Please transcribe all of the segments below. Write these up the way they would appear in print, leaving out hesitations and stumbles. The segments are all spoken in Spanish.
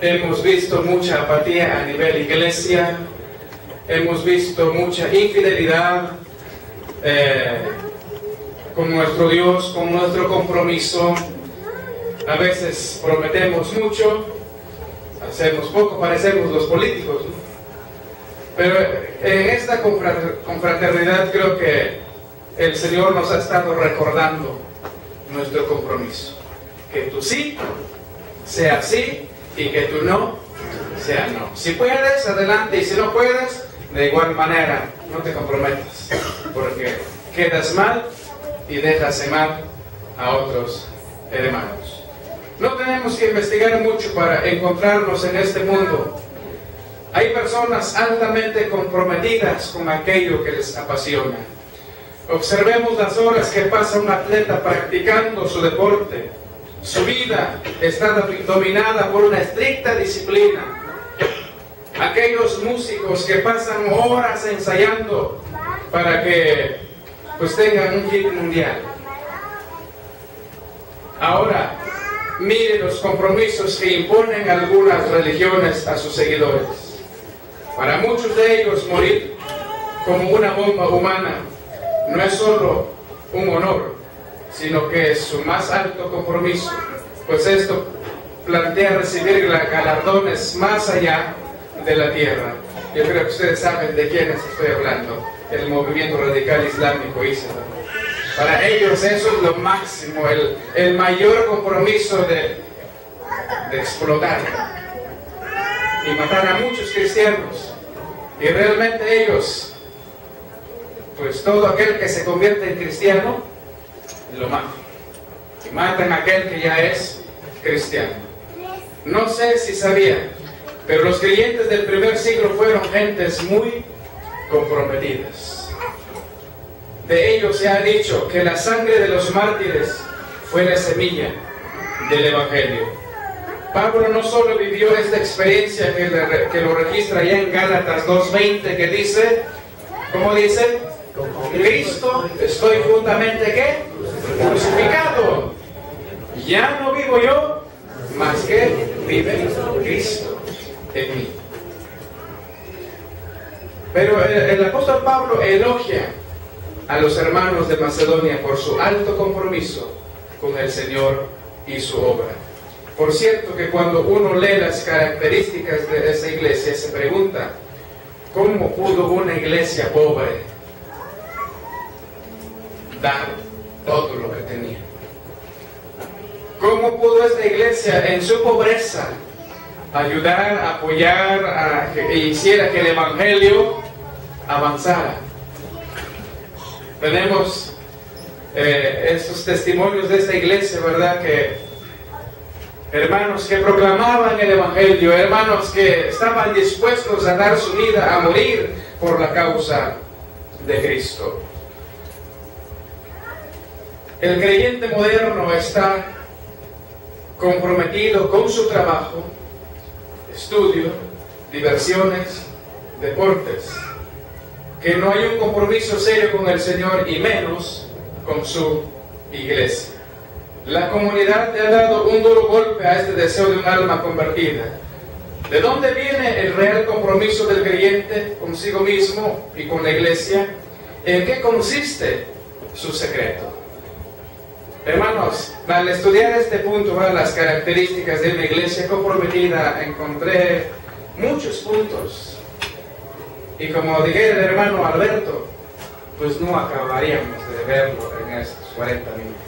Hemos visto mucha apatía a nivel iglesia, hemos visto mucha infidelidad con nuestro Dios, con nuestro compromiso. A veces prometemos mucho, hacemos poco, parecemos los políticos, ¿no? Pero en esta confraternidad creo que el Señor nos ha estado recordando nuestro compromiso. Que tu sí sea sí y que tu no sea no. Si puedes, adelante, y si no puedes, de igual manera, no te comprometas, porque quedas mal y dejas mal a otros hermanos. No tenemos que investigar mucho para encontrarnos en este mundo. Hay personas altamente comprometidas con aquello que les apasiona. Observemos las horas que pasa un atleta practicando su deporte. Su vida está dominada por una estricta disciplina. Aquellos músicos que pasan horas ensayando para que pues tengan un hit mundial. Ahora, mire los compromisos que imponen algunas religiones a sus seguidores. Para muchos de ellos morir como una bomba humana no es solo un honor, sino que es su más alto compromiso, pues esto plantea recibir galardones más allá de la tierra. Yo creo que ustedes saben de quiénes estoy hablando, el movimiento radical islámico ISIL. Para ellos eso es lo máximo, el mayor compromiso de explotar y matar a muchos cristianos. Y realmente ellos, pues todo aquel que se convierte en cristiano, lo matan. Y matan a aquel que ya es cristiano. No sé si sabían, pero los creyentes del primer siglo fueron gentes muy comprometidas. De ellos se ha dicho que la sangre de los mártires fue la semilla del Evangelio. Pablo no solo vivió esta experiencia que lo registra ya en Gálatas 2:20, que dice, ¿cómo dice? Cristo, estoy juntamente ¿qué? Crucificado. Ya no vivo yo, más que vive Cristo en mí. Pero el apóstol Pablo elogia a los hermanos de Macedonia por su alto compromiso con el Señor y su obra. Por cierto que cuando uno lee las características de esa iglesia se pregunta, ¿cómo pudo una iglesia pobre dar todo lo que tenía? ¿Cómo pudo esta iglesia en su pobreza ayudar, apoyar, que hiciera que el Evangelio avanzara? Tenemos estos testimonios de esta iglesia, ¿verdad? Que hermanos que proclamaban el Evangelio, hermanos que estaban dispuestos a dar su vida, a morir por la causa de Cristo. El creyente moderno está comprometido con su trabajo, estudio, diversiones, deportes, que no hay un compromiso serio con el Señor y menos con su iglesia. La comunidad le ha dado un duro golpe a este deseo de un alma convertida. ¿De dónde viene el real compromiso del creyente consigo mismo y con la iglesia? ¿En qué consiste su secreto? Hermanos, al estudiar este punto, las características de una iglesia comprometida, encontré muchos puntos. Y como dijera el hermano Alberto, pues no acabaríamos de verlo en estos 40 minutos.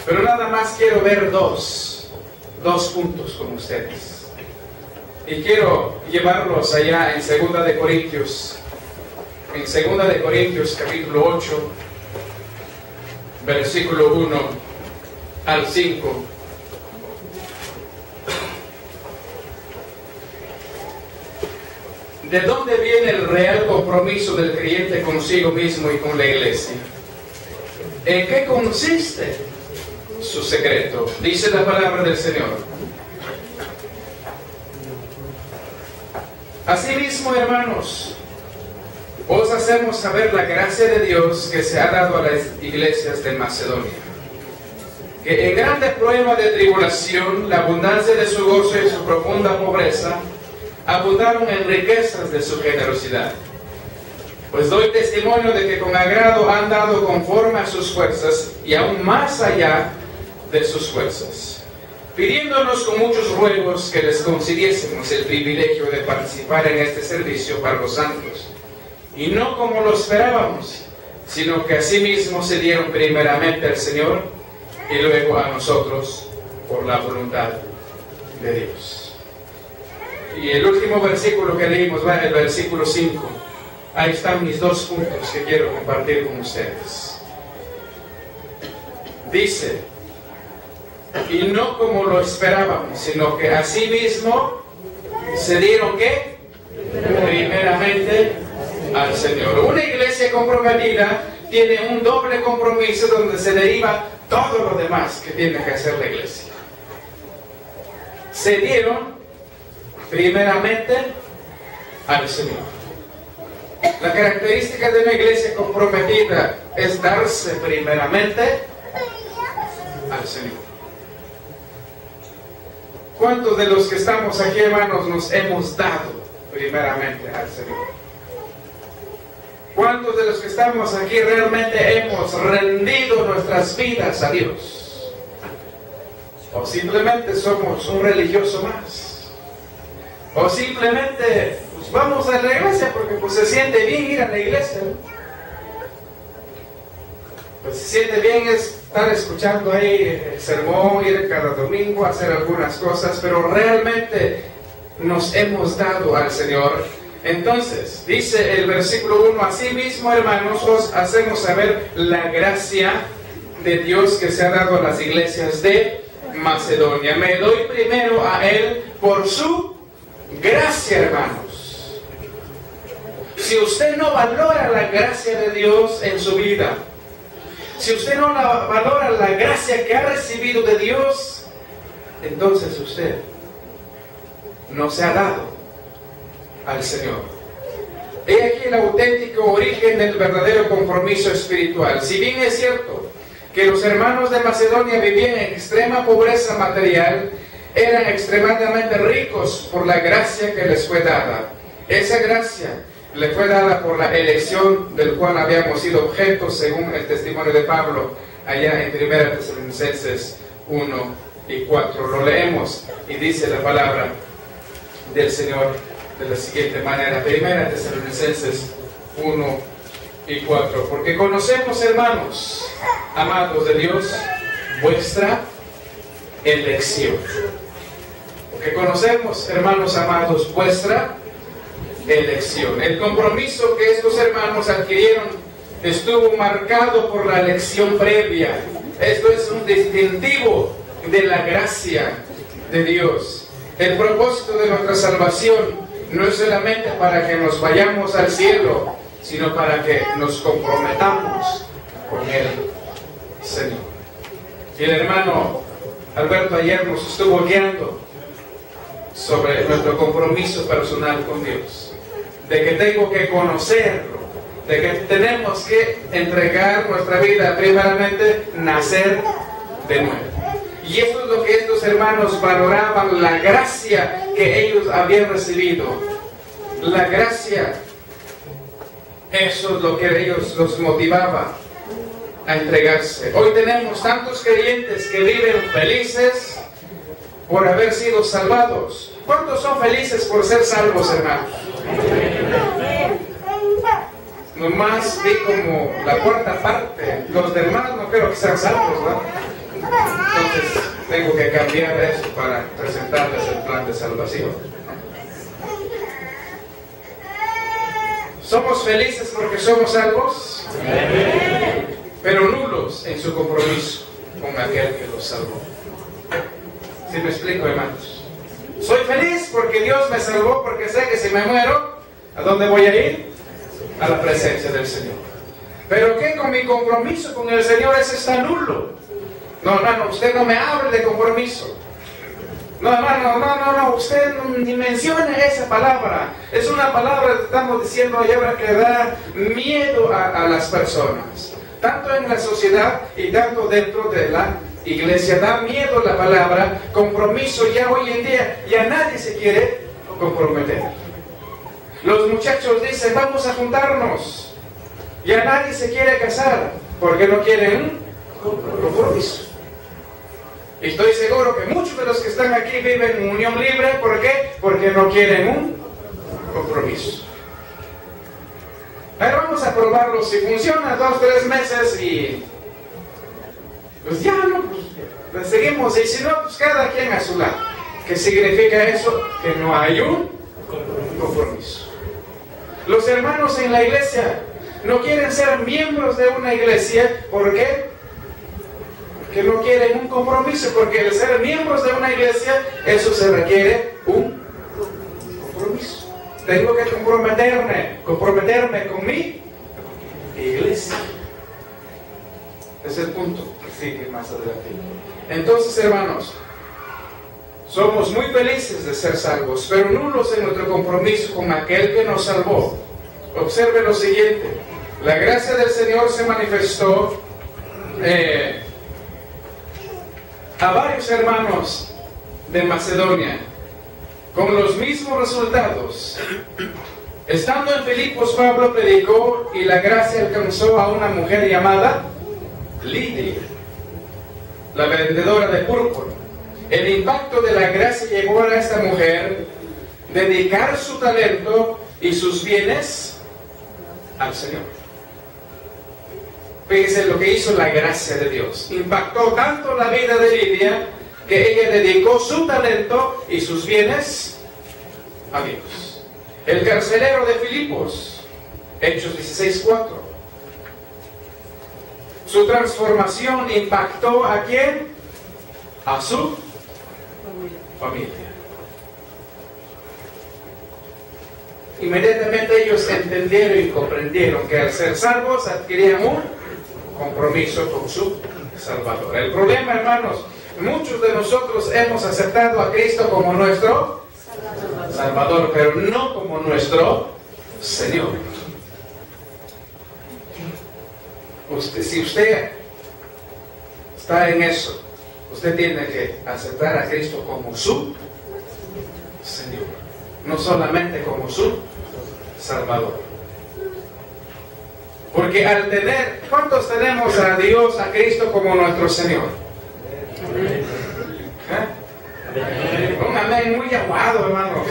Pero nada más quiero ver dos puntos con ustedes. Y quiero llevarlos allá en 2 de Corintios. En 2 de Corintios capítulo 8, versículo 1 al 5. ¿De dónde viene el real compromiso del creyente consigo mismo y con la iglesia? ¿En qué consiste su secreto? Dice la palabra del Señor. Asimismo, hermanos, os hacemos saber la gracia de Dios que se ha dado a las iglesias de Macedonia. que en grande prueba de tribulación, la abundancia de su gozo y su profunda pobreza, abundaron en riquezas de su generosidad. Pues doy testimonio de que con agrado han dado conforme a sus fuerzas y aún más allá de sus fuerzas, pidiéndonos con muchos ruegos que les concediésemos el privilegio de participar en este servicio para los santos, y no como lo esperábamos, sino que asimismo se dieron primeramente al Señor y luego a nosotros por la voluntad de Dios. Y el último versículo que leímos va en el versículo 5. Ahí están mis dos puntos que quiero compartir con ustedes. Dice, y no como lo esperábamos, sino que asimismo se dieron ¿qué? Primeramente al Señor. Una iglesia comprometida tiene un doble compromiso donde se deriva todo lo demás que tiene que hacer la iglesia. Se dieron primeramente al Señor. La característica de una iglesia comprometida es darse primeramente al Señor. ¿Cuántos de los que estamos aquí, hermanos, nos hemos dado primeramente al Señor? ¿Cuántos de los que estamos aquí realmente hemos rendido nuestras vidas a Dios? ¿O simplemente somos un religioso más? ¿O simplemente pues, vamos a la iglesia porque pues, se siente bien ir a la iglesia? Pues se siente bien estar escuchando ahí el sermón, ir cada domingo a hacer algunas cosas, pero realmente nos hemos dado al Señor. Entonces, dice el versículo 1, asimismo, hermanos, os hacemos saber la gracia de Dios que se ha dado a las iglesias de Macedonia. Me doy primero a Él por su gracia, hermanos. Si usted no valora la gracia de Dios en su vida, si usted no valora la gracia que ha recibido de Dios, entonces usted no se ha dado al Señor. He aquí el auténtico origen del verdadero compromiso espiritual. Si bien es cierto que los hermanos de Macedonia vivían en extrema pobreza material, eran extremadamente ricos por la gracia que les fue dada. Esa gracia le fue dada por la elección del cual habíamos sido objetos, según el testimonio de Pablo, allá en 1 Tesalonicenses 1 y 4. Lo leemos y dice la palabra del Señor de la siguiente manera. 1 Tesalonicenses 1 y 4. Porque conocemos, hermanos, amados de Dios, vuestra elección. Porque conocemos, hermanos amados, vuestra elección. El compromiso que estos hermanos adquirieron estuvo marcado por la elección previa. Esto es un distintivo de la gracia de Dios. El propósito de nuestra salvación no es solamente para que nos vayamos al cielo, sino para que nos comprometamos con el Señor. Y el hermano Alberto ayer nos estuvo guiando sobre nuestro compromiso personal con Dios, de que tengo que conocerlo, de que tenemos que entregar nuestra vida, primeramente nacer de nuevo. Y esto es lo que estos hermanos valoraban, la gracia que ellos habían recibido. La gracia, eso es lo que ellos los motivaba a entregarse. Hoy tenemos tantos creyentes que viven felices por haber sido salvados. ¿Cuántos son felices por ser salvos, hermanos? Nomás vi como la cuarta parte. Los demás no creo que sean salvos, ¿no? Entonces tengo que cambiar eso para presentarles el plan de salvación. ¿Somos felices porque somos salvos? Pero nulos en su compromiso con aquel que los salvó. ¿Sí me explico, hermanos? Soy feliz porque Dios me salvó, porque sé que si me muero, ¿a dónde voy a ir? A la presencia del Señor. Pero que con mi compromiso con el Señor ese está nulo. No, hermano, usted no me hable de compromiso. No, hermano, no, usted ni mencione esa palabra. Es una palabra que estamos diciendo allá que da miedo a las personas, tanto en la sociedad y tanto dentro de la iglesia, da miedo la palabra compromiso. Ya hoy en día ya nadie se quiere comprometer. Los muchachos dicen, vamos a juntarnos. Ya nadie se quiere casar porque no quieren compromiso. Y estoy seguro que muchos de los que están aquí viven en unión libre. ¿Por qué? Porque no quieren un compromiso. Pero vamos a probarlo. Si funciona 2 o 3 meses y pues ya no, pues seguimos. Y si no, pues cada quien a su lado. ¿Qué significa eso? Que no hay un compromiso. Los hermanos en la iglesia no quieren ser miembros de una iglesia. ¿Por qué? Porque no quieren un compromiso. Porque el ser miembros de una iglesia, eso se requiere un compromiso. Tengo que comprometerme con mi iglesia. Es el punto que sigue más adelante. Entonces, hermanos, somos muy felices de ser salvos, pero nulos en nuestro compromiso con aquel que nos salvó. Observe lo siguiente: la gracia del Señor se manifestó a varios hermanos de Macedonia con los mismos resultados. Estando en Filipos, Pablo predicó y la gracia alcanzó a una mujer llamada Lidia, la vendedora de púrpura. El impacto de la gracia llevó a esta mujer a dedicar su talento y sus bienes al Señor. Fíjense lo que hizo la gracia de Dios. Impactó tanto la vida de Lidia que ella dedicó su talento y sus bienes a Dios. El carcelero de Filipos, Hechos 16:4. Su transformación impactó ¿a quién? A su familia. Inmediatamente ellos entendieron y comprendieron que al ser salvos adquirían un compromiso con su Salvador. El problema, hermanos, muchos de nosotros hemos aceptado a Cristo como nuestro Salvador, pero no como nuestro Señor. Si usted está en eso, usted tiene que aceptar a Cristo como su Señor, no solamente como su Salvador. Porque al tener, ¿cuántos tenemos a Dios, a Cristo como nuestro Señor? ¿Eh? Un amén muy aguado, hermano.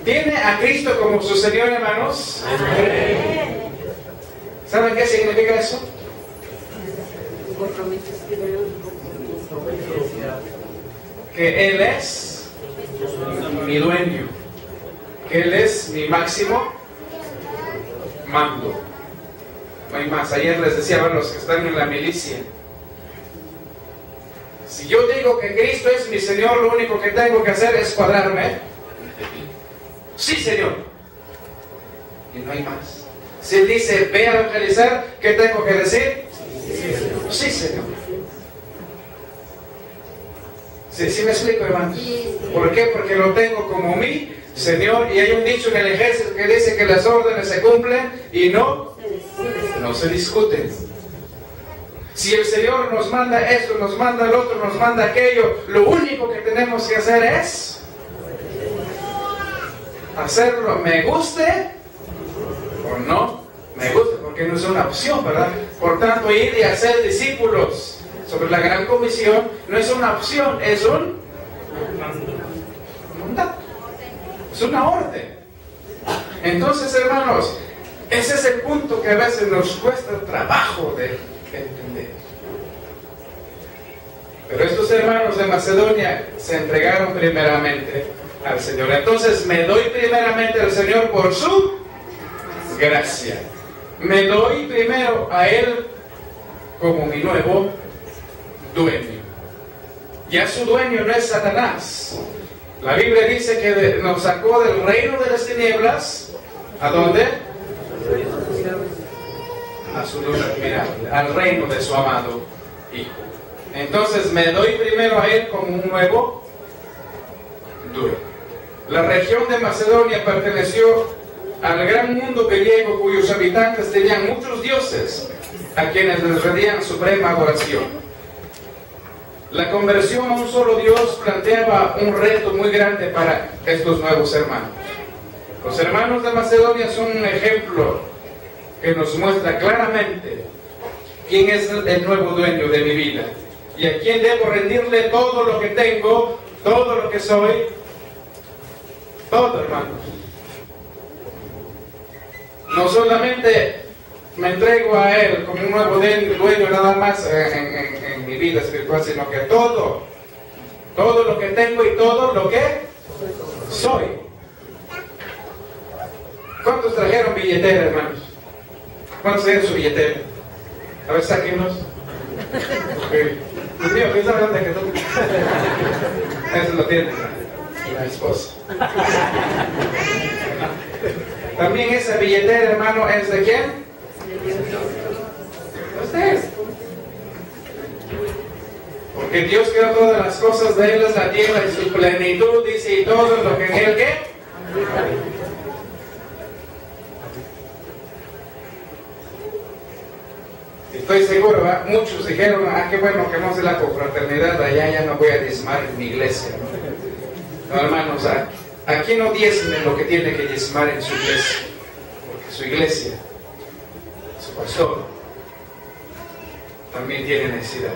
¿Tiene a Cristo como su Señor, hermanos? ¿Saben qué significa eso? Que Él es mi dueño, que Él es mi máximo mando. No hay más. Ayer les decía a los que están en la milicia, si yo digo que Cristo es mi Señor, lo único que tengo que hacer es cuadrarme. Sí, Señor. Y no hay más. Si Él dice, ve a evangelizar, ¿qué tengo que decir? Sí, Señor. ¿Sí me explico, hermanos? ¿Por qué? Porque lo tengo como mi Señor. Y hay un dicho en el ejército que dice que las órdenes se cumplen y no se discuten. Si el Señor nos manda esto, nos manda el otro, nos manda aquello, lo único que tenemos que hacer es hacerlo, me guste o no me guste, porque no es una opción, ¿verdad? Por tanto, ir y hacer discípulos sobre la gran comisión no es una opción, es un mandato, es una orden. Entonces, hermanos, ese es el punto que a veces nos cuesta trabajo de entender. Pero estos hermanos de Macedonia se entregaron primeramente al Señor. Entonces me doy primeramente al Señor por su gracia. Me doy primero a Él como mi nuevo dueño. Ya su dueño no es Satanás. La Biblia dice que nos sacó del reino de las tinieblas. ¿A dónde? A su luz admirable, al reino de su amado Hijo. Entonces me doy primero a Él como un nuevo dueño. La región de Macedonia perteneció al gran mundo griego, cuyos habitantes tenían muchos dioses a quienes les rendían suprema adoración. La conversión a un solo Dios planteaba un reto muy grande para estos nuevos hermanos. Los hermanos de Macedonia son un ejemplo que nos muestra claramente quién es el nuevo dueño de mi vida y a quién debo rendirle todo lo que tengo, todo lo que soy, todo, hermanos. No solamente me entrego a Él como un nuevo dueño nada más en mi vida espiritual, sino que todo lo que tengo y todo lo que soy. ¿Cuántos trajeron billetera, hermanos? ¿Cuántos trajeron su billetera? A ver, sáquenos. Dios mío, ¿quién sabe dónde quedó? Eso lo tiene la esposa. También esa billetera, hermano, ¿es de quién? Usted. Porque Dios creó todas las cosas, de Él es la tierra y su plenitud, dice, y todo lo que en Él, ¿qué? Estoy seguro, ¿verdad? Muchos dijeron, qué bueno que no se la confraternidad, allá ya no voy a diezmar en mi iglesia. No, hermanos, aquí no diezmen lo que tiene que diezmar en su iglesia, porque su iglesia, su pastor, también tiene necesidad.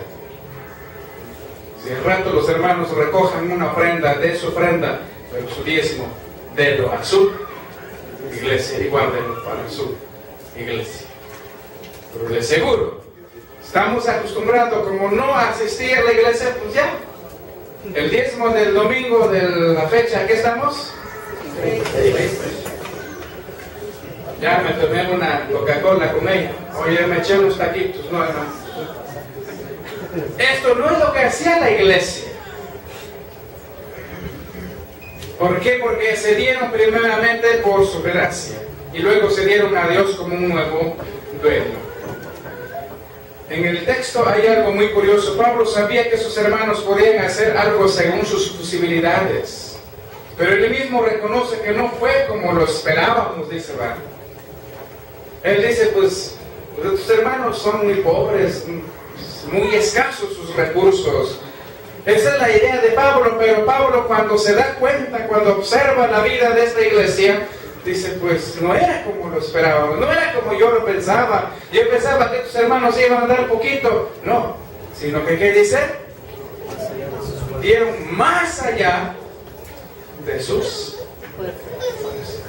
Si al rato los hermanos recojan una ofrenda de su ofrenda, pero su diezmo, délo a su iglesia y guárdenlo para su iglesia. Pero de seguro, estamos acostumbrados como no asistir a la iglesia, pues ya. El diezmo del domingo de la fecha, ¿qué estamos? Ya me tomé una Coca-Cola con ella. Oye, me eché unos taquitos, no, hermano. Esto no es lo que hacía la iglesia. ¿Por qué? Porque se dieron primeramente por su gracia y luego se dieron a Dios como un nuevo dueño. En el texto hay algo muy curioso. Pablo sabía que sus hermanos podían hacer algo según sus posibilidades, pero él mismo reconoce que no fue como lo esperábamos, dice, ¿verdad? Él dice, pues tus hermanos son muy pobres, muy escasos sus recursos. Esa es la idea de Pablo, pero Pablo cuando se da cuenta, cuando observa la vida de esta iglesia, dice, pues no era como lo esperábamos, no era como yo lo pensaba. Yo pensaba que tus hermanos iban a dar poquito. No, sino que, ¿qué dice? Dieron más allá de sus fuerzas.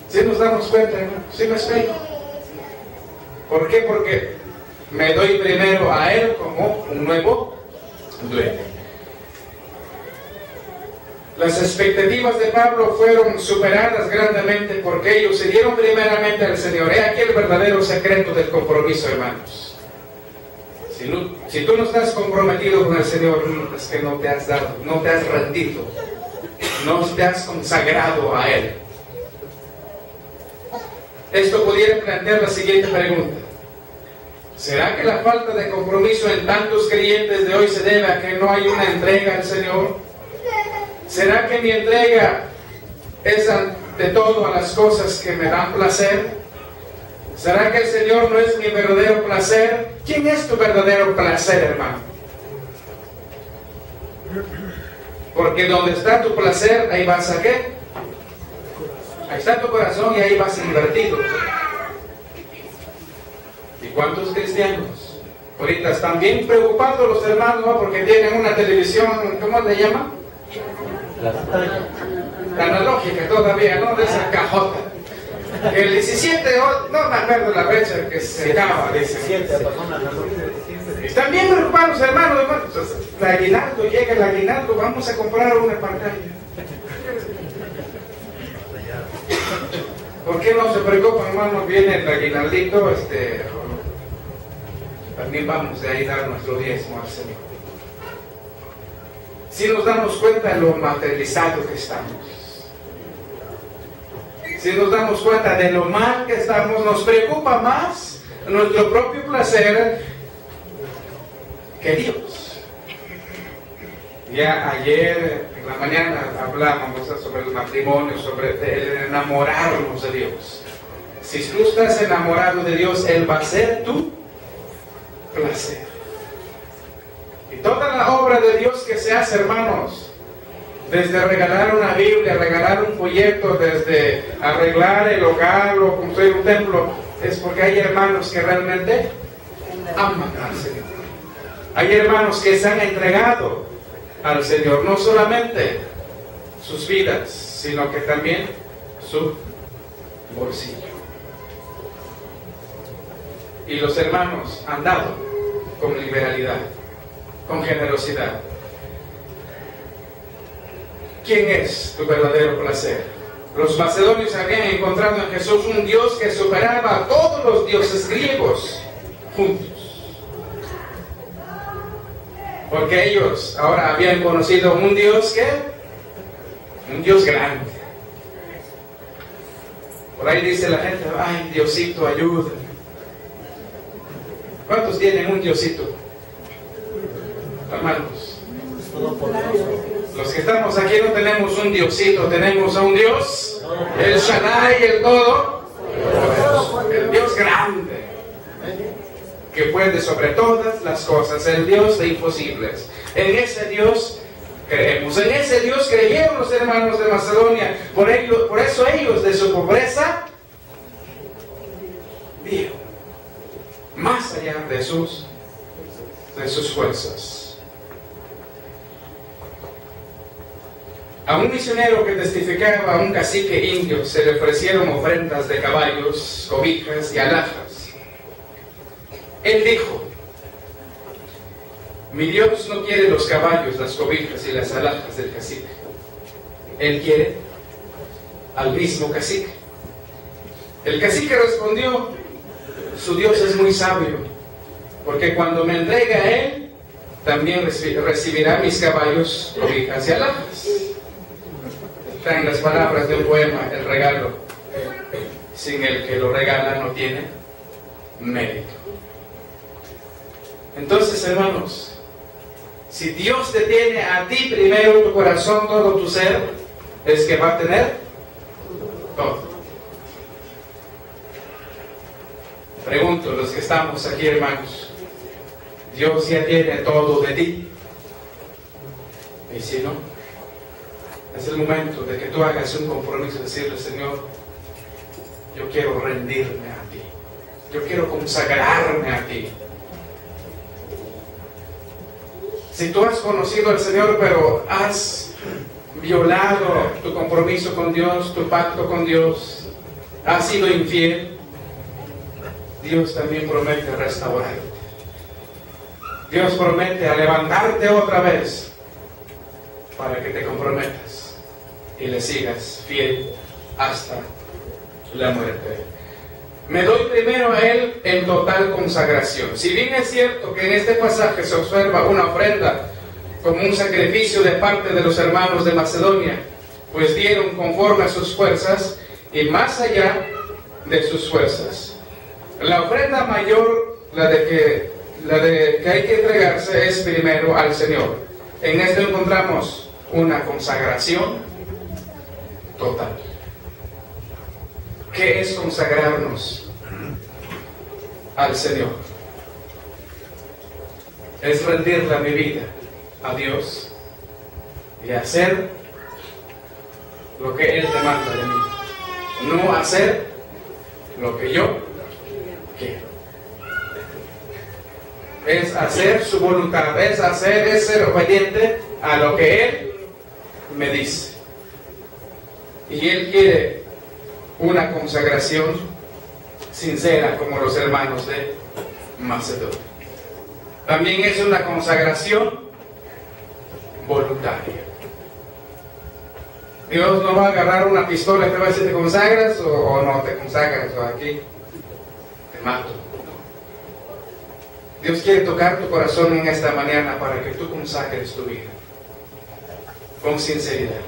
¿Sí nos damos cuenta, hermano? ¿Sí me explico? ¿Por qué? Porque me doy primero a Él como un nuevo dueño. Las expectativas de Pablo fueron superadas grandemente porque ellos se dieron primeramente al Señor. He aquí el verdadero secreto del compromiso, hermanos. Si tú no estás comprometido con el Señor, es que no te has dado, no te has rendido, no te has consagrado a Él. Esto pudiera plantear la siguiente pregunta. ¿Será que la falta de compromiso en tantos creyentes de hoy se debe a que no hay una entrega al Señor? ¿Será que mi entrega es ante todo a las cosas que me dan placer? ¿Será que el Señor no es mi verdadero placer? ¿Quién es tu verdadero placer, hermano? Porque donde está tu placer, ahí vas a ¿qué? Ahí está tu corazón y ahí vas invertido. ¿Y cuántos cristianos ahorita están bien preocupados los hermanos, ¿no? Porque tienen una televisión, ¿cómo le llaman? La analógica todavía, ¿no? De esa cajota. El 17, no me acuerdo la fecha que se acaba, dice. Están bien preocupados, hermanos. El aguinaldo, llega el aguinaldo, vamos a comprar una pantalla. ¿Por qué no se preocupan, hermanos? Viene el aguinaldito, también vamos a ir a dar nuestro diezmo al Señor. Si nos damos cuenta de lo materializado que estamos, si nos damos cuenta de lo mal que estamos, nos preocupa más nuestro propio placer que Dios. Ya ayer en la mañana hablábamos sobre el matrimonio, sobre el enamorarnos de Dios. Si tú estás enamorado de Dios, Él va a ser tu placer. Y toda la obra de Dios que se hace, hermanos, desde regalar una Biblia, regalar un folleto, desde arreglar el hogar o construir un templo, es porque hay hermanos que realmente aman al Señor. Hay hermanos que se han entregado al Señor, no solamente sus vidas, sino que también su bolsillo. Y los hermanos han dado con liberalidad, con generosidad. ¿Quién es tu verdadero placer? Los macedonios habían encontrado en Jesús un Dios que superaba a todos los dioses griegos juntos. Porque ellos ahora habían conocido un Dios que, un Dios grande. Por ahí dice la gente, ay, Diosito, ayúdame. ¿Cuántos tienen un Diosito? Hermanos. Los que estamos aquí no tenemos un Diosito, tenemos a un Dios, el Shaddai, el todo, el Dios grande, que puede sobre todas las cosas, el Dios de imposibles. En ese Dios creemos, en ese Dios creyeron los hermanos de Macedonia. Por eso ellos de su pobreza dieron más allá de sus fuerzas. A un misionero que testificaba a un cacique indio se le ofrecieron ofrendas de caballos, cobijas y alhajas. Él dijo, mi Dios no quiere los caballos, las cobijas y las alhajas del cacique. Él quiere al mismo cacique. El cacique respondió, su Dios es muy sabio, porque cuando me entregue a Él, también recibirá mis caballos, cobijas y alhajas. Están las palabras de un poema, el regalo, sin el que lo regala no tiene mérito. Entonces, hermanos, si Dios te tiene a ti primero, tu corazón, todo tu ser, es que va a tener todo. Pregunto, los que estamos aquí, hermanos, ¿Dios ya tiene todo de ti? Y si no, es el momento de que tú hagas un compromiso de decirle, Señor, yo quiero rendirme a ti, yo quiero consagrarme a ti. Si tú has conocido al Señor, pero has violado tu compromiso con Dios, tu pacto con Dios, has sido infiel, Dios también promete restaurarte. Dios promete a levantarte otra vez para que te comprometas y le sigas fiel hasta la muerte. Me doy primero a Él en total consagración. Si bien es cierto que en este pasaje se observa una ofrenda como un sacrificio de parte de los hermanos de Macedonia, pues dieron conforme a sus fuerzas y más allá de sus fuerzas. La ofrenda mayor, la de que hay que entregarse, es primero al Señor. En esto encontramos una consagración total. ¿Qué es consagrarnos al Señor? Es rendirle mi vida a Dios y hacer lo que Él demanda de mí, no hacer lo que yo quiero. Es hacer su voluntad, es ser obediente a lo que Él me dice. Y Él quiere una consagración sincera como los hermanos de Macedonia. También es una consagración voluntaria. Dios no va a agarrar una pistola y te va a decir, ¿te consagras o no te consagras? O aquí te mato. Dios quiere tocar tu corazón en esta mañana para que tú consagres tu vida con sinceridad.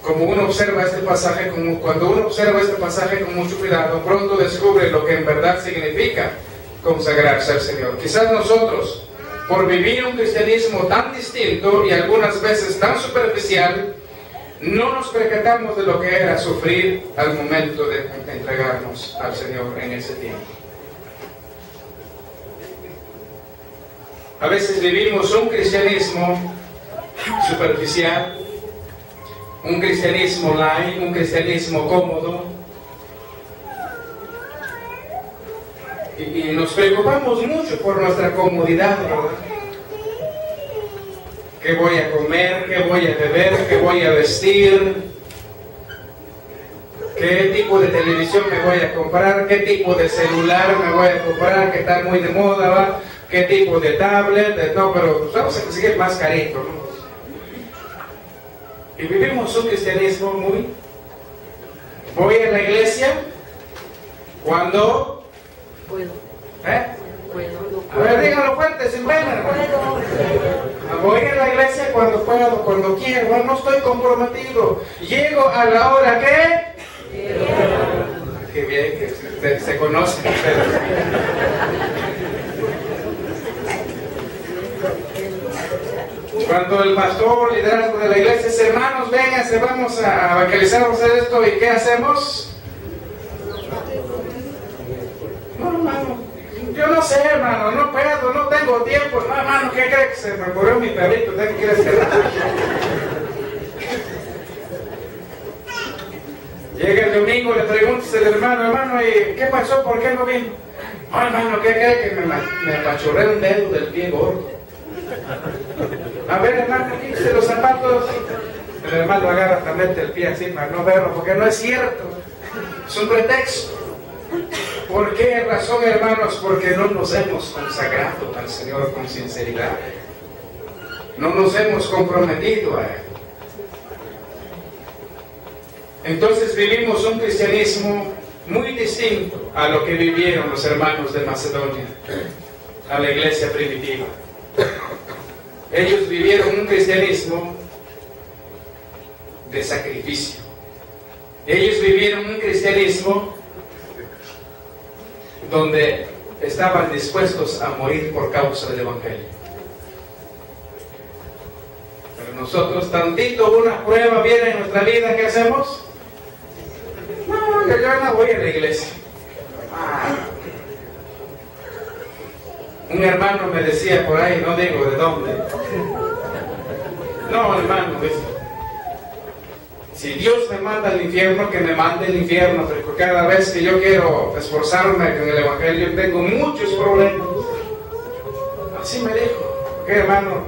Como uno observa este pasaje, cuando uno observa este pasaje con mucho cuidado, pronto descubre lo que en verdad significa consagrarse al Señor. Quizás nosotros, por vivir un cristianismo tan distinto y algunas veces tan superficial, no nos percatamos de lo que era sufrir al momento de entregarnos al Señor en ese tiempo. A veces vivimos un cristianismo superficial, un cristianismo light, un cristianismo cómodo, y nos preocupamos mucho por nuestra comodidad, ¿verdad? ¿Qué voy a comer? ¿Qué voy a beber? ¿Qué voy a vestir? ¿Qué tipo de televisión me voy a comprar? ¿Qué tipo de celular me voy a comprar? Que está muy de moda, ¿va? ¿Qué tipo de tablet? No, pero pues vamos a conseguir más carito, ¿no? Y vivimos un cristianismo muy... Voy a la iglesia cuando... Puedo. Puedo. A ver, díganlo fuerte, sin pena, hermano. Voy a la iglesia cuando puedo, cuando quiero, no estoy comprometido. Llego a la hora que... Qué bien que se conocen ustedes. Cuando el pastor, liderazgo de la iglesia, dice, hermanos, vénganse, vamos a evangelizar, vamos a hacer esto, ¿y qué hacemos? No, hermano, yo no sé, hermano, no puedo, no tengo tiempo. No, hermano, ¿qué crees? Se me murió mi perrito, tengo que ir a cerrar. Llega el domingo, le preguntas al hermano, ¿y qué pasó? ¿Por qué no vino? No, hermano, ¿qué cree? Que me apachurré un dedo del pie gordo. A ver, hermano, quítese los zapatos. El hermano agarra también el pie así para no verlo, porque no es cierto. Es un pretexto. ¿Por qué razón, hermanos? Porque no nos hemos consagrado al Señor con sinceridad. No nos hemos comprometido a Él. Entonces vivimos un cristianismo muy distinto a lo que vivieron los hermanos de Macedonia, a la iglesia primitiva. Ellos vivieron un cristianismo de sacrificio. Ellos vivieron un cristianismo donde estaban dispuestos a morir por causa del Evangelio. Pero nosotros, tantito una prueba viene en nuestra vida, ¿qué hacemos? No, yo no voy a la iglesia. Un hermano me decía por ahí, no digo de dónde. No, hermano, si Dios me manda al infierno, que me mande al infierno, porque cada vez que yo quiero esforzarme con el Evangelio tengo muchos problemas. Así me dijo. ¿Qué, hermano?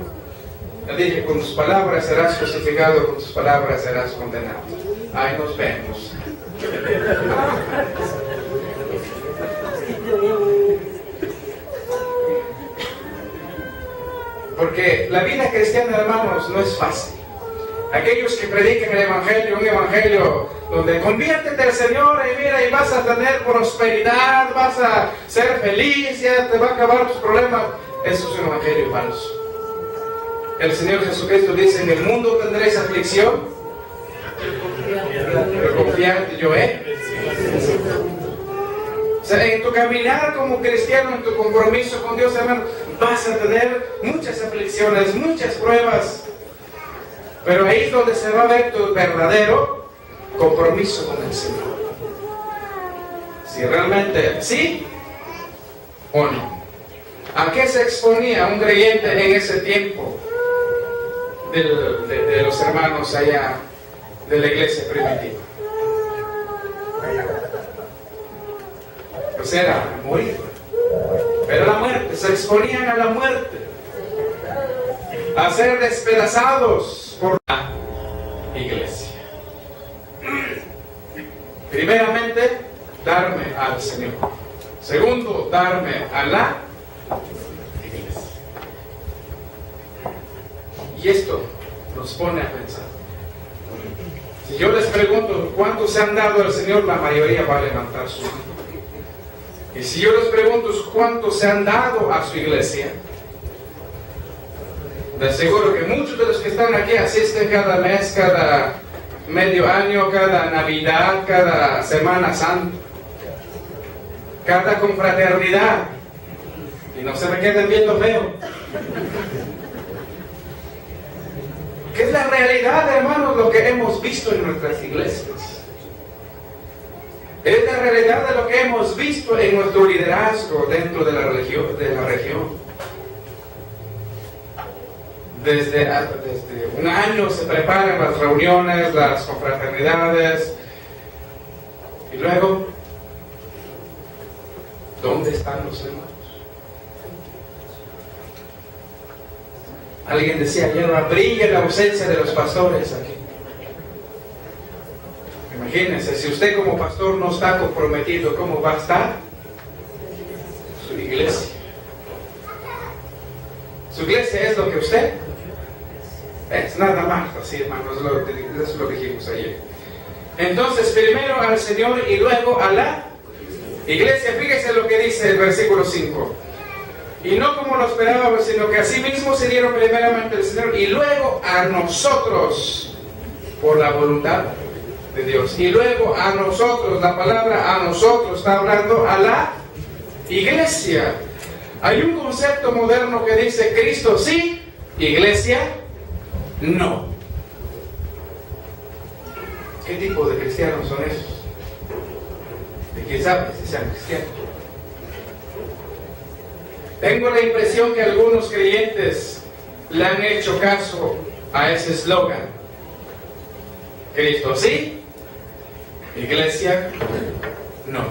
Le dije, con tus palabras serás justificado, con tus palabras serás condenado. Ahí nos vemos. Porque la vida cristiana, hermanos, no es fácil. Aquellos que predican el Evangelio, un Evangelio donde conviértete al Señor y mira, y vas a tener prosperidad, vas a ser feliz, ya te va a acabar tus problemas. Eso es un Evangelio falso. El Señor Jesucristo dice, en el mundo tendréis aflicción, pero confiad, yo O sea, en tu caminar como cristiano, en tu compromiso con Dios, hermano, vas a tener muchas aflicciones, muchas pruebas. Pero ahí es donde se va a ver tu verdadero compromiso con el Señor. Si realmente sí o no. ¿A qué se exponía un creyente en ese tiempo de los hermanos allá de la iglesia primitiva? Pues era morir. Pero la muerte, se exponían a la muerte, a ser despedazados por la iglesia. Primeramente, darme al Señor. Segundo, darme a la iglesia. Y esto nos pone a pensar. Si yo les pregunto cuántos se han dado al Señor, la mayoría va a levantar su mano. Y si yo les pregunto cuántos se han dado a su iglesia, de aseguro que muchos de los que están aquí asisten cada mes, cada medio año, cada Navidad, cada Semana Santa, cada confraternidad, y no se me queden viendo feo. Que es la realidad, hermanos, lo que hemos visto en nuestras iglesias. Es la realidad de lo que hemos visto en nuestro liderazgo dentro de la región. Desde un año se preparan las reuniones, las confraternidades, y luego, ¿dónde están los hermanos? Alguien decía ayer, brilla la ausencia de los pastores aquí. Imagínense, si usted como pastor no está comprometido, ¿cómo va a estar su iglesia? Su iglesia es lo que usted es, nada más, así hermanos, eso lo dijimos ayer. Entonces, primero al Señor y luego a la iglesia. Fíjese lo que dice el versículo 5. Y no como lo esperábamos, sino que asimismo se dieron primeramente al Señor y luego a nosotros por la voluntad de Dios. Y luego a nosotros, la palabra a nosotros está hablando a la iglesia. Hay un concepto moderno que dice Cristo sí, iglesia no. ¿Qué tipo de cristianos son esos? ¿De quién sabe si sean cristianos? Tengo la impresión que algunos creyentes le han hecho caso a ese eslogan. Cristo sí, iglesia no.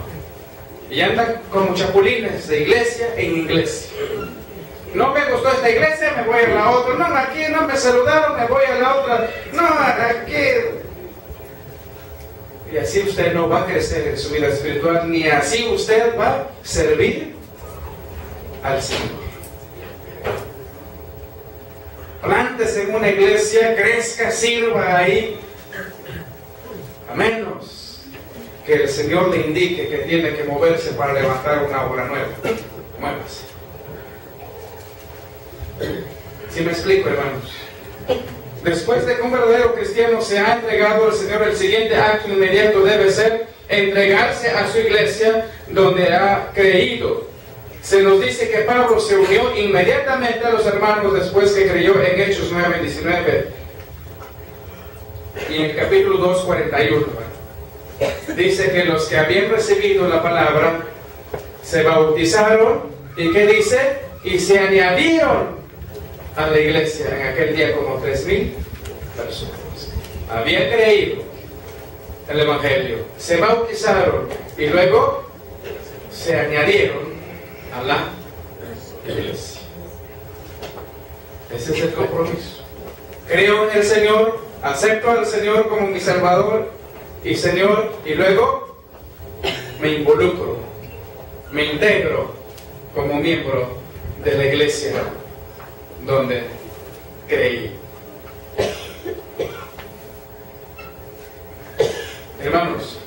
Y andan como chapulines de iglesia en iglesia. No me gustó esta iglesia, me voy a la otra. No, aquí no me saludaron, me voy a la otra. No, aquí. Y así usted no va a crecer en su vida espiritual, ni así usted va a servir al Señor. Plántese en una iglesia, crezca, sirva ahí, a menos que el Señor le indique que tiene que moverse para levantar una obra nueva. Muévase. ¿Sí me explico, hermanos? Después de que un verdadero cristiano se ha entregado al Señor, el siguiente acto inmediato debe ser entregarse a su iglesia donde ha creído. Se nos dice que Pablo se unió inmediatamente a los hermanos después que creyó en Hechos 9:19 y en el capítulo 2:41. Dice que los que habían recibido la palabra se bautizaron y ¿qué dice? Y se añadieron a la iglesia en aquel día como 3,000 personas. Habían creído el Evangelio, se bautizaron y luego se añadieron a la iglesia. Ese es el compromiso. Creo en el Señor, acepto al Señor como mi Salvador y Señor, y luego me involucro, me integro como miembro de la iglesia donde creí. Hermanos,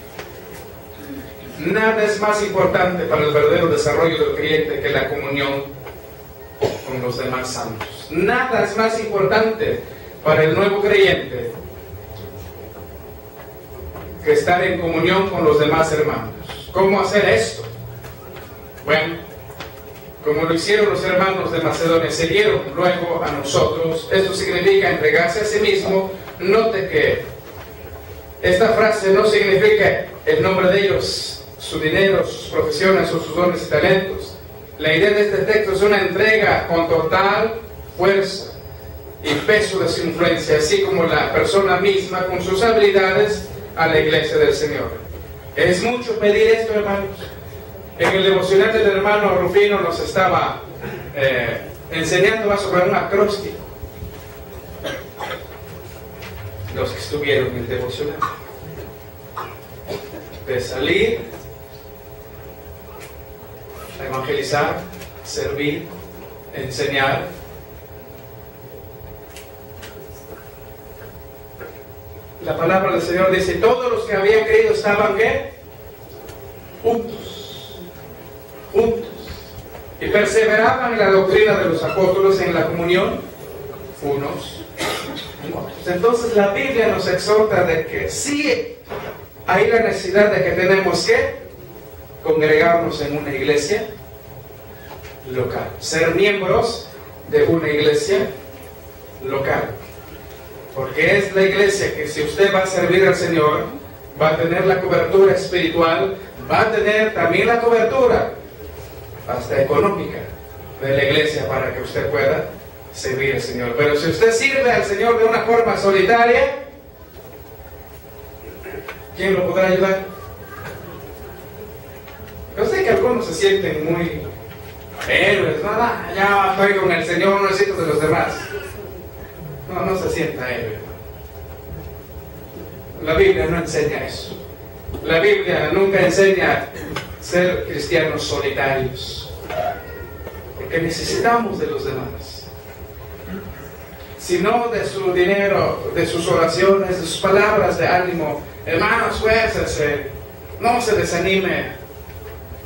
nada es más importante para el verdadero desarrollo del creyente que la comunión con los demás santos. Nada es más importante para el nuevo creyente que estar en comunión con los demás hermanos. ¿Cómo hacer esto? Bueno, como lo hicieron los hermanos de Macedonia, se dieron luego a nosotros. Esto significa entregarse a sí mismo. Note que esta frase no significa el nombre de ellos, su dinero, sus profesiones o sus dones y talentos. La idea de este texto es una entrega con total fuerza y peso de su influencia, así como la persona misma con sus habilidades a la iglesia del Señor. Es mucho pedir esto, hermanos. En el devocional del hermano Rufino nos estaba enseñando sobre un acróstico. Los que estuvieron en el devocional, de salir a evangelizar, servir, enseñar. La palabra del Señor dice: todos los que habían creído estaban ¿qué? Juntos, y perseveraban en la doctrina de los apóstoles, en la comunión unos. Entonces la Biblia nos exhorta de que sí hay la necesidad de que tenemos que congregarnos en una iglesia local, ser miembros de una iglesia local. Porque es la iglesia que si usted va a servir al Señor, va a tener la cobertura espiritual, va a tener también la cobertura hasta económica de la iglesia para que usted pueda servir al Señor. Pero si usted sirve al Señor de una forma solitaria, ¿quién lo podrá ayudar? Yo sé que algunos se sienten muy héroes, no, ya estoy con el Señor, no necesito de los demás. No se sienta héroe. La Biblia no enseña eso. La Biblia nunca enseña ser cristianos solitarios, porque necesitamos de los demás. Sino de su dinero, de sus oraciones, de sus palabras de ánimo. Hermanos, fuércese, no se desanime.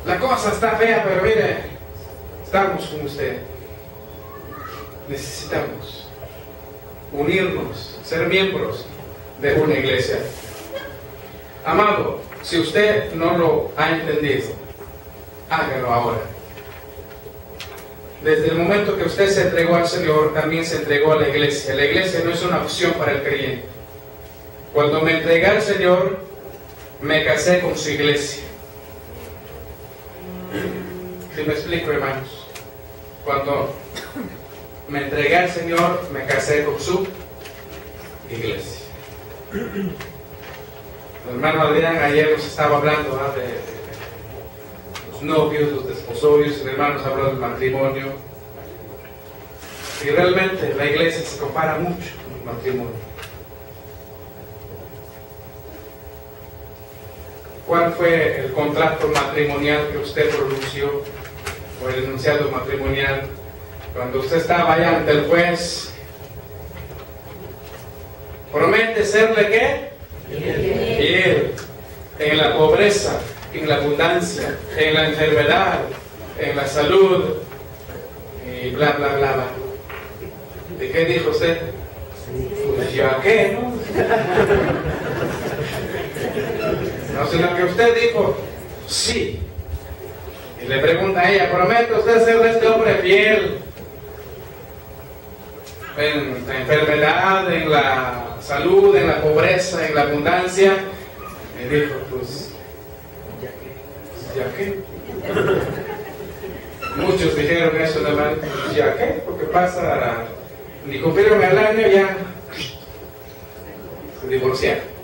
La cosa está fea, pero mire, estamos con usted. Necesitamos unirnos, ser miembros de una iglesia. Amado, si usted no lo ha entendido, hágalo ahora. Desde el momento que usted se entregó al Señor, también se entregó a la iglesia. La iglesia no es una opción para el creyente. Cuando me entregué al Señor, me casé con su iglesia. ¿Sí me explico, hermanos? Cuando me entregué al Señor, me casé con su iglesia. El hermano Adrián ayer nos estaba hablando de los novios, los desposorios. El hermano nos habló del matrimonio. Y realmente la iglesia se compara mucho con el matrimonio. ¿Cuál fue el contrato matrimonial que usted pronunció, o el enunciado matrimonial, cuando usted estaba allá ante el juez? ¿Promete serle qué? Fiel. En la pobreza, en la abundancia, en la enfermedad, en la salud, y bla, bla, bla, bla. ¿De qué dijo usted? Pues ya qué, ¿no? No, sino que usted dijo, sí. Y le pregunta a ella, ¿promete usted serle este hombre fiel? En la enfermedad, en la salud, en la pobreza, en la abundancia. Y dijo, pues, ¿ya qué? Muchos dijeron eso, ¿no? ¿Ya qué? Porque pasa, ni cumplieron el año, ya se divorciaron.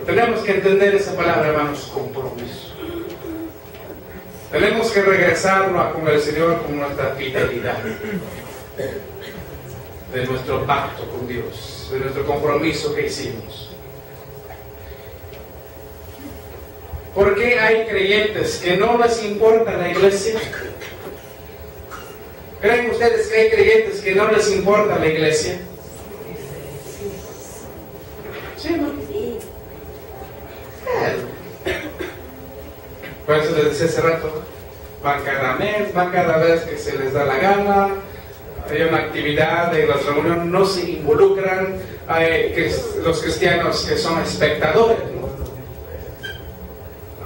Tenemos que entender esa palabra, hermanos, compromiso. Tenemos que regresarnos con el Señor con nuestra fidelidad, de nuestro pacto con Dios, de nuestro compromiso que hicimos. ¿Por qué hay creyentes que no les importa la iglesia? ¿Creen ustedes que hay creyentes que no les importa la iglesia? ¿Sí, no? Por eso les decía hace rato, van cada mes, van cada vez que se les da la gana, hay una actividad en las reuniones, no se involucran, hay los cristianos que son espectadores, ¿no?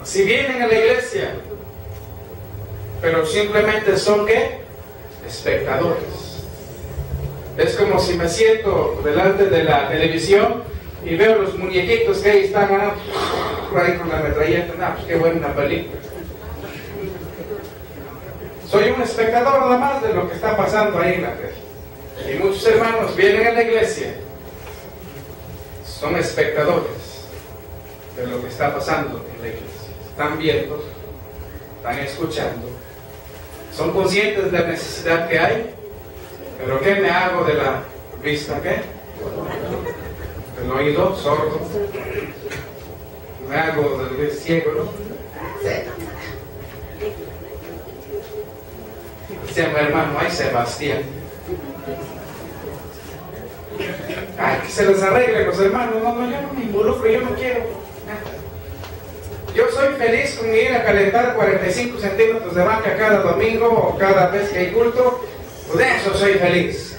Si vienen a la iglesia, pero simplemente son ¿qué? Espectadores. Es como si me siento delante de la televisión y veo los muñequitos que ahí están ahí con la metralleta. Pues qué buena película. Soy un espectador nada más de lo que está pasando ahí en la tele. Y muchos hermanos vienen a la iglesia, son espectadores de lo que está pasando en la iglesia. Están viendo, están escuchando, son conscientes de la necesidad que hay, pero ¿qué me hago de la vista? ¿Qué? Del oído sordo. Me hago del ciego, ¿no? Decía mi hermano, ay Sebastián, ay, que se les arregle los hermanos. No, yo no me involucro, yo no quiero nada. Yo soy feliz con ir a calentar 45 centímetros de banca cada domingo o cada vez que hay culto. Pues de eso soy feliz.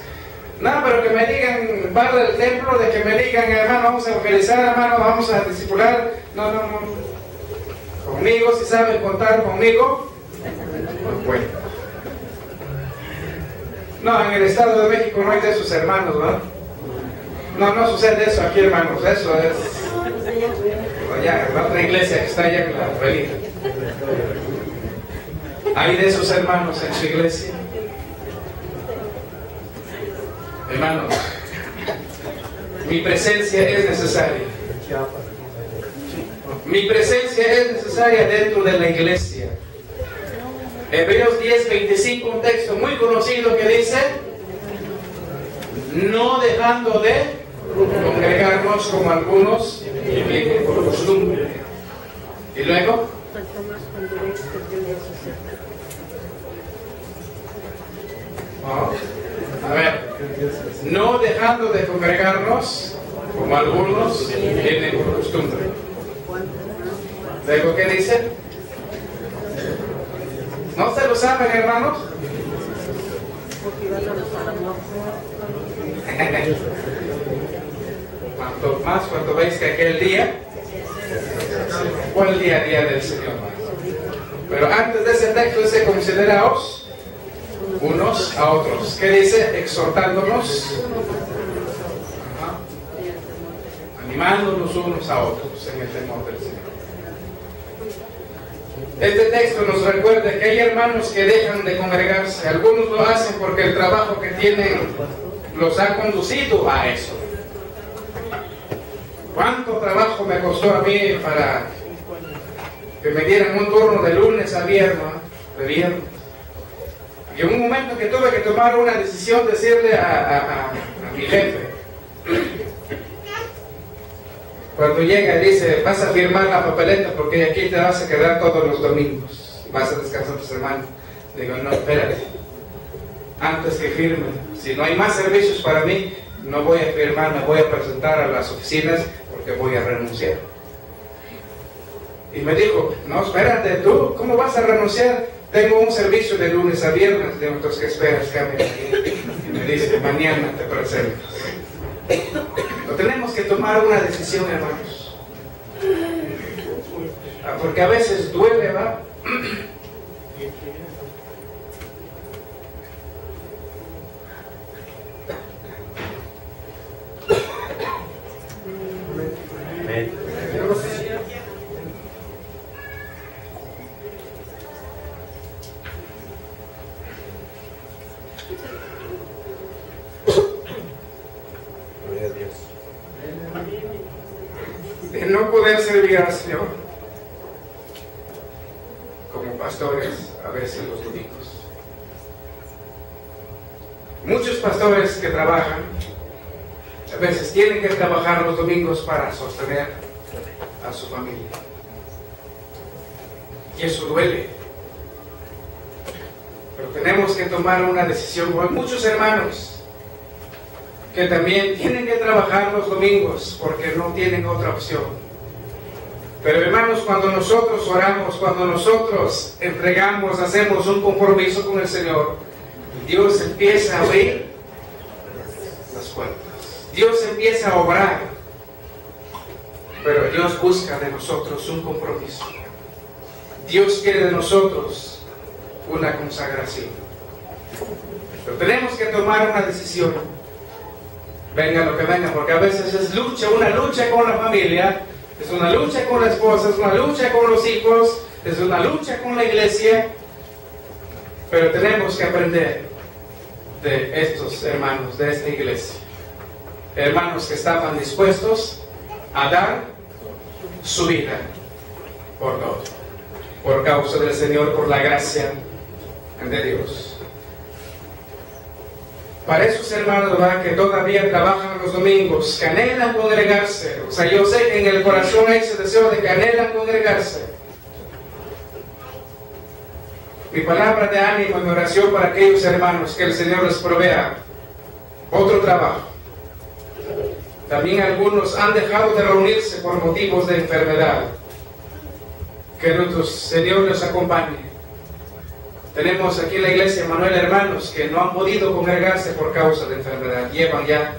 No, pero que me digan, barra el templo, de que me digan, hermano, vamos a evangelizar, hermano, vamos a discipular. No. Conmigo, si saben contar conmigo, pues bueno. No, en el Estado de México no hay de esos hermanos, ¿no? No sucede eso aquí, hermanos. Eso es allá, en la otra iglesia que está allá en la avenida. Hay de esos hermanos en su iglesia. Hermanos, mi presencia es necesaria. Mi presencia es necesaria dentro de la iglesia. Hebreos 10:25, un texto muy conocido que dice: no dejando de congregarnos como algunos tienen por costumbre. Y luego, a ver, no dejando de congregarnos como algunos tienen por costumbre. Luego, ¿qué dice? ¿No se lo saben, hermanos? Cuando veis que aquel día fue el día del Señor. Pero antes de ese texto dice: consideraos unos a otros. ¿Qué dice? Exhortándonos, animándonos unos a otros en el temor del Señor. Este texto nos recuerda que hay hermanos que dejan de congregarse. Algunos lo hacen porque el trabajo que tienen los ha conducido a eso. ¿Cuánto trabajo me costó a mí para que me dieran un turno de lunes a viernes? Y en un momento que tuve que tomar una decisión, decirle a mi jefe, cuando llega y dice: vas a firmar la papeleta porque aquí te vas a quedar todos los domingos, vas a descansar tu semana. Digo: no, espérate, antes que firme, si no hay más servicios para mí, no voy a firmar, me voy a presentar a las oficinas porque voy a renunciar. Y me dijo: no, espérate, ¿tú cómo vas a renunciar? Tengo un servicio de lunes a viernes. Digo: entonces, ¿qué esperas? Y me dice: mañana te presentas. No tenemos que tomar una decisión, hermanos, porque a veces duele, ¿va? De no poder servir al Señor como pastores a veces los domingos. Muchos pastores que trabajan a veces tienen que trabajar los domingos para sostener a su familia, y eso duele. Pero tenemos que tomar una decisión. Hay muchos hermanos que también tienen que trabajar los domingos porque no tienen otra opción. Pero hermanos, cuando nosotros oramos, cuando nosotros entregamos, hacemos un compromiso con el Señor, Dios empieza a abrir las puertas. Dios empieza a obrar. Pero Dios busca de nosotros un compromiso. Dios quiere de nosotros una consagración. Pero tenemos que tomar una decisión. Venga lo que venga, porque a veces es una lucha con la familia, es una lucha con la esposa, es una lucha con los hijos, es una lucha con la iglesia. Pero tenemos que aprender de estos hermanos, de esta iglesia. Hermanos que estaban dispuestos a dar su vida por todo, por causa del Señor, por la gracia de Dios. Para esos hermanos, ¿verdad?, que todavía trabajan los domingos, que anhelan congregarse. O sea, yo sé que en el corazón hay ese deseo de que anhelan congregarse. Mi palabra de ánimo y mi oración para aquellos hermanos, que el Señor les provea otro trabajo. También algunos han dejado de reunirse por motivos de enfermedad. Que nuestro Señor les acompañe. Tenemos aquí en la iglesia, Manuel, hermanos que no han podido congregarse por causa de enfermedad. Llevan ya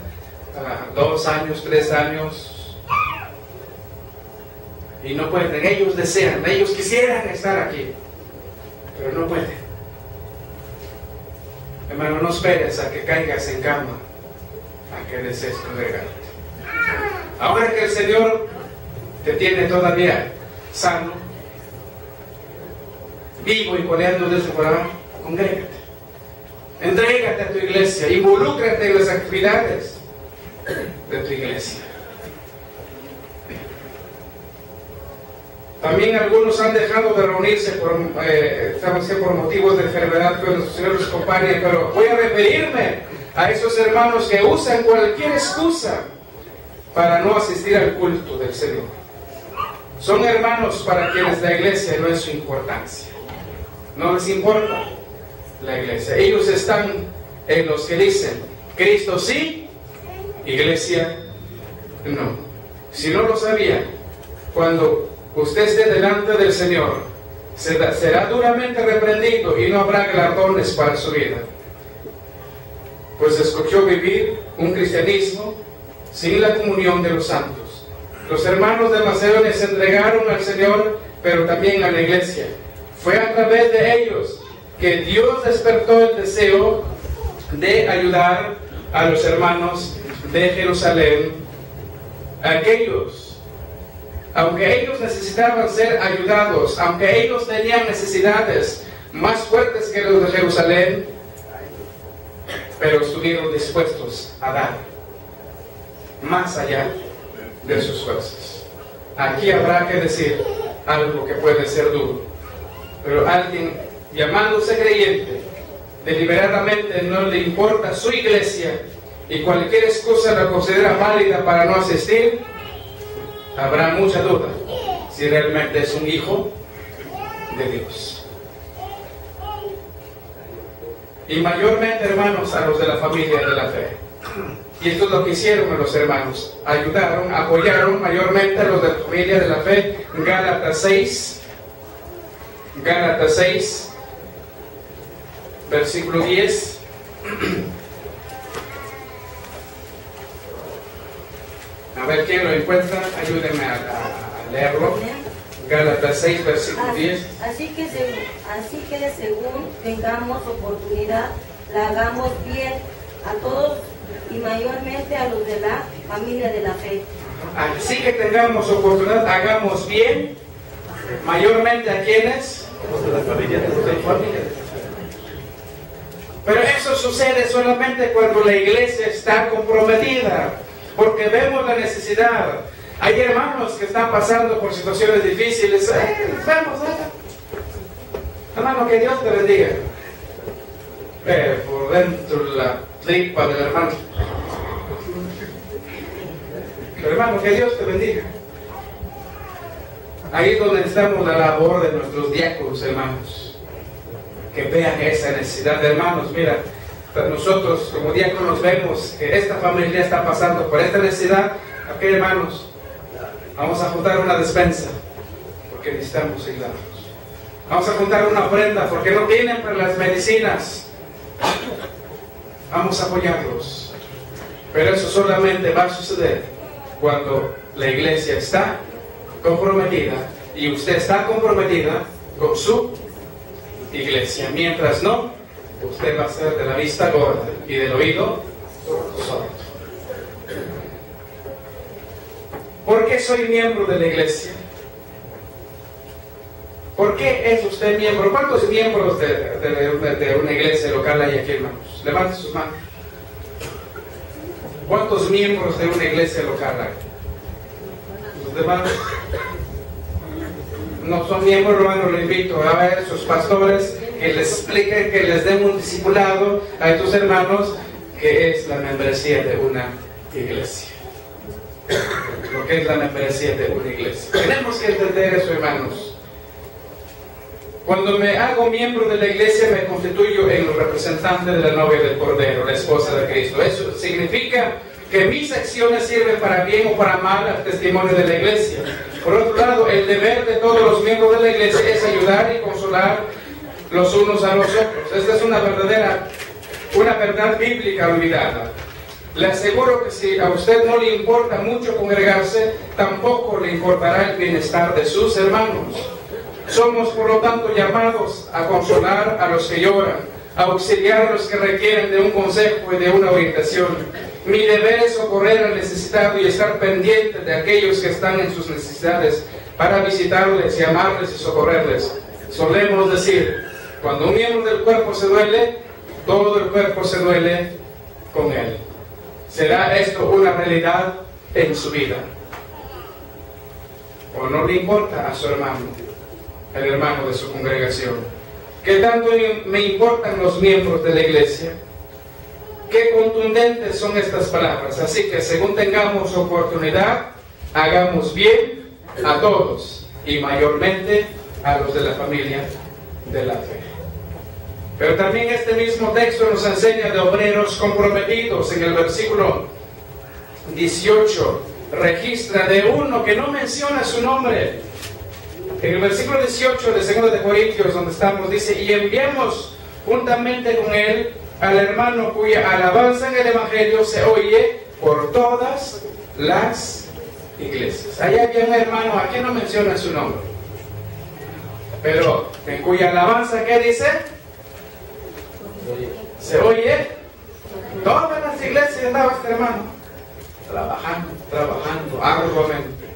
2 años, 3 años y no pueden. Ellos desean, ellos quisieran estar aquí, pero no pueden. Hermano, no esperes a que caigas en cama a que desees congregarte. Ahora que el Señor te tiene todavía sano, vivo y coleando de su corazón, congrégate. Entrégate a tu iglesia, involúcrate en las actividades de tu iglesia. También algunos han dejado de reunirse por motivos de enfermedad que el Señor los acompañe, pero voy a referirme a esos hermanos que usan cualquier excusa para no asistir al culto del Señor. Son hermanos para quienes la iglesia no es su importancia. No les importa la iglesia. Ellos están en los que dicen, Cristo sí, iglesia no. Si no lo sabía, cuando usted esté delante del Señor, será duramente reprendido y no habrá galardones para su vida. Pues escogió vivir un cristianismo sin la comunión de los santos. Los hermanos de Macedonia se entregaron al Señor, pero también a la iglesia. Fue a través de ellos que Dios despertó el deseo de ayudar a los hermanos de Jerusalén. Aquellos, aunque ellos necesitaban ser ayudados, aunque ellos tenían necesidades más fuertes que los de Jerusalén, pero estuvieron dispuestos a dar más allá de sus fuerzas. Aquí habrá que decir algo que puede ser duro, pero alguien llamándose creyente, deliberadamente no le importa su iglesia y cualquier excusa la considera válida para no asistir, habrá mucha duda si realmente es un hijo de Dios. Y mayormente, hermanos, a los de la familia de la fe. Y esto es lo que hicieron los hermanos. Ayudaron, apoyaron mayormente a los de la familia de la fe. Gálatas 6, versículo 10. A ver, ¿quién lo encuentra? Ayúdenme a leerlo. Gálatas 6, versículo 10. Así que según tengamos oportunidad, la hagamos bien a todos y mayormente a los de la familia de la fe. Así que tengamos oportunidad, hagamos bien, mayormente a quienes, a la familia de la fe. Pero eso sucede solamente cuando la iglesia está comprometida, porque vemos la necesidad. Hay hermanos que están pasando por situaciones difíciles. Vamos, hermano, que Dios te bendiga. Por dentro la tripa del hermano. Hermano, que Dios te bendiga. Ahí es donde estamos la labor de nuestros diáconos, hermanos. Que vean esa necesidad de hermanos. Mira, nosotros como diáconos vemos que esta familia está pasando por esta necesidad. Ok, hermanos, vamos a juntar una despensa porque necesitamos ayudarlos. Vamos a juntar una ofrenda porque no tienen para las medicinas. Vamos a apoyarlos. Pero eso solamente va a suceder cuando la iglesia está comprometida y usted está comprometida con su iglesia. Mientras no, usted va a ser de la vista gorda y del oído sordo. ¿Por qué soy miembro de la iglesia? ¿Por qué es usted miembro? ¿Cuántos miembros de una iglesia local hay aquí, hermanos? Levanten sus manos. ¿Cuántos miembros de una iglesia local hay? ¿Los demás? No son miembros, hermanos, le invito a ver sus pastores que les expliquen, que les den un discipulado a estos hermanos, que es la membresía de una iglesia. Lo que es la membresía de una iglesia. Tenemos que entender eso, hermanos. Cuando me hago miembro de la iglesia, me constituyo en el representante de la novia del Cordero, la esposa de Cristo. Eso significa que mis acciones sirven para bien o para mal al testimonio de la iglesia. Por otro lado, el deber de todos los miembros de la iglesia es ayudar y consolar los unos a los otros. Esta es una verdad bíblica olvidada. Le aseguro que si a usted no le importa mucho congregarse, tampoco le importará el bienestar de sus hermanos. Somos, por lo tanto, llamados a consolar a los que lloran, a auxiliar a los que requieren de un consejo y de una orientación. Mi deber es socorrer al necesitado y estar pendiente de aquellos que están en sus necesidades para visitarles y amarles y socorrerles. Solemos decir, cuando un miembro del cuerpo se duele, todo el cuerpo se duele con él. ¿Será esto una realidad en su vida? ¿O no le importa a su hermano, el hermano de su congregación? ¿Qué tanto me importan los miembros de la iglesia? Qué contundentes son estas palabras. Así que según tengamos oportunidad, hagamos bien a todos y mayormente a los de la familia de la fe. Pero también este mismo texto nos enseña de obreros comprometidos. En el versículo 18 registra de uno que no menciona su nombre. En el versículo 18 de 2 de Corintios, donde estamos, dice: y enviamos juntamente con él al hermano cuya alabanza en el Evangelio se oye por todas las iglesias. Allá había un hermano, aquí no menciona su nombre, pero en cuya alabanza, ¿qué dice? Se oye todas las iglesias. Andaba este hermano trabajando arduamente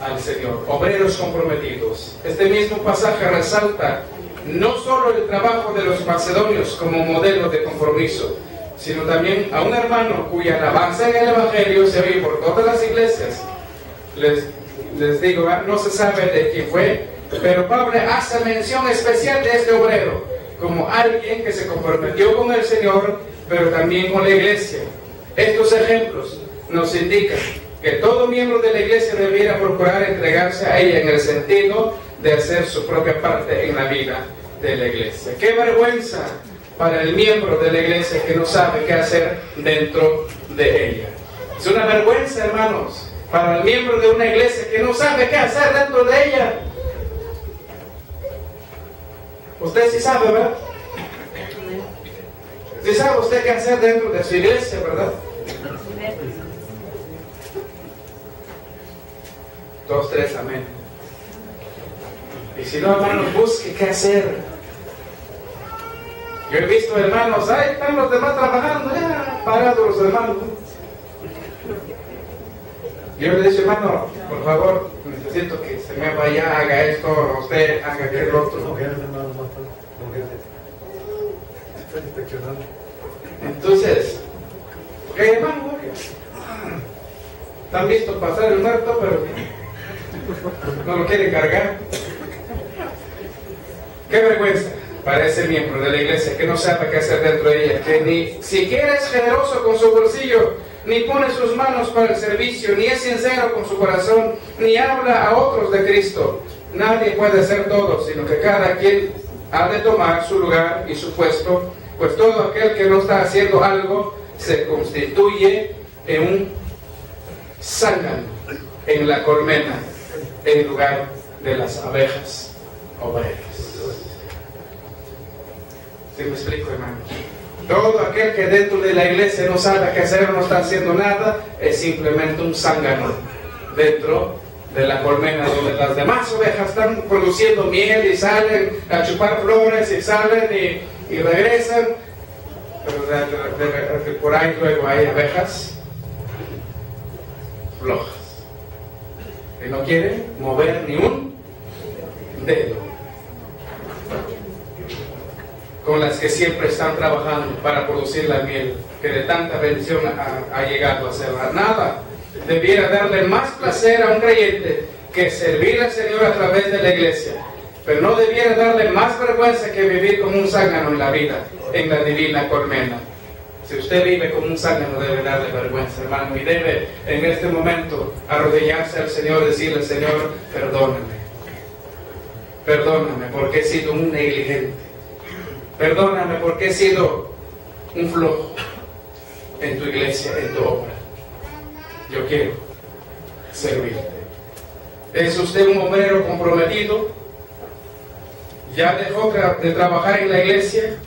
al Señor. Obreros comprometidos. Este mismo pasaje resalta no solo el trabajo de los macedonios como modelo de compromiso, sino también a un hermano cuya alabanza en el Evangelio se oye por todas las iglesias. Les digo, no se sabe de quién fue, pero Pablo hace mención especial de este obrero como alguien que se comprometió con el Señor, pero también con la iglesia. Estos ejemplos nos indican que todo miembro de la iglesia debiera procurar entregarse a ella en el sentido de hacer su propia parte en la vida de la iglesia. ¡Qué vergüenza para el miembro de la iglesia que no sabe qué hacer dentro de ella! Es una vergüenza, hermanos, para el miembro de una iglesia que no sabe qué hacer dentro de ella. Usted sí sabe, ¿verdad? Sí sabe usted qué hacer dentro de su iglesia, ¿verdad? 2, 3, amén. Y si no, hermanos, busque qué hacer. Yo he visto hermanos, ahí están los demás trabajando, ya parados los hermanos. Yo le dije, hermano, por favor, necesito que se me vaya, haga esto, usted haga aquel otro. Entonces, ¿qué hermano? ¿Están visto pasar el muerto, pero no lo quieren cargar? ¡Qué vergüenza para ese miembro de la iglesia que no sabe qué hacer dentro de ella, que ni siquiera es generoso con su bolsillo, ni pone sus manos para el servicio, ni es sincero con su corazón, ni habla a otros de Cristo? Nadie puede ser todo, sino que cada quien ha de tomar su lugar y su puesto, pues todo aquel que no está haciendo algo se constituye en un zángano en la colmena, en lugar de las abejas obreras. ¿Sí me explico, hermano? Todo aquel que dentro de la iglesia no sabe qué hacer, no está haciendo nada, es simplemente un zángano dentro de la colmena, donde las demás ovejas están produciendo miel y salen a chupar flores y salen y regresan, pero por ahí luego hay abejas flojas que no quieren mover ni un dedo, con las que siempre están trabajando para producir la miel que de tanta bendición ha llegado a ser. Nada debiera darle más placer a un creyente que servir al Señor a través de la iglesia, pero no debiera darle más vergüenza que vivir como un zángano en la vida, en la divina colmena. Si usted vive como un zángano, debe darle vergüenza, hermano, y debe en este momento arrodillarse al Señor y decirle: Señor, perdóname porque he sido un negligente, perdóname porque he sido un flojo en tu iglesia, en tu obra. Yo quiero servirte. ¿Es usted un obrero comprometido? ¿Ya dejó de trabajar en la iglesia?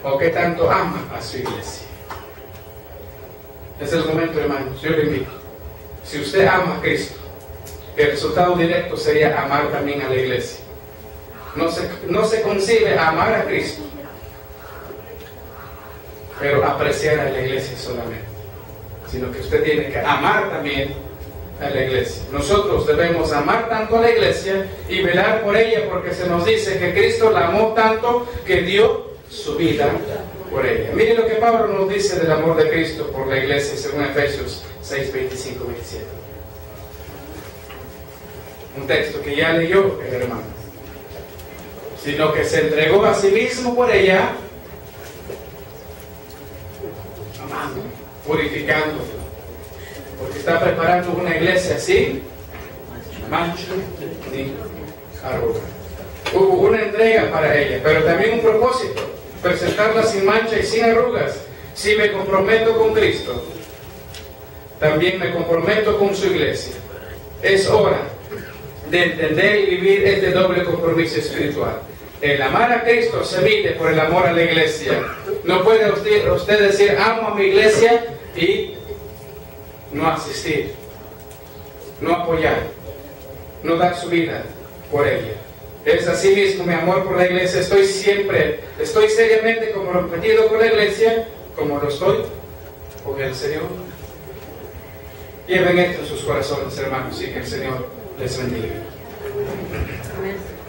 ¿O qué tanto ama a su iglesia? Es el momento, hermanos, yo le invito. Si usted ama a Cristo, el resultado directo sería amar también a la iglesia. No se concibe amar a Cristo, pero apreciar a la iglesia solamente, sino que usted tiene que amar también a la iglesia. Nosotros debemos amar tanto a la iglesia y velar por ella, porque se nos dice que Cristo la amó tanto que dio su vida por ella. Miren lo que Pablo nos dice del amor de Cristo por la iglesia según Efesios 6, 25, 27. Un texto que ya leyó el hermano. Sino que se entregó a sí mismo por ella, amando, purificando, porque está preparando una iglesia sin mancha ni arruga. Hubo una entrega para ella, pero también un propósito: presentarla sin mancha y sin arrugas. Si me comprometo con Cristo, también me comprometo con su iglesia. Es hora de entender y vivir este doble compromiso espiritual. El amar a Cristo se mide por el amor a la iglesia. No puede usted decir amo a mi iglesia y no asistir, no apoyar, no dar su vida por ella. Es así mismo mi amor por la iglesia. Estoy seriamente comprometido con la iglesia, como lo estoy con el Señor. Lleven esto en sus corazones, hermanos, y que el Señor les bendiga. Amén.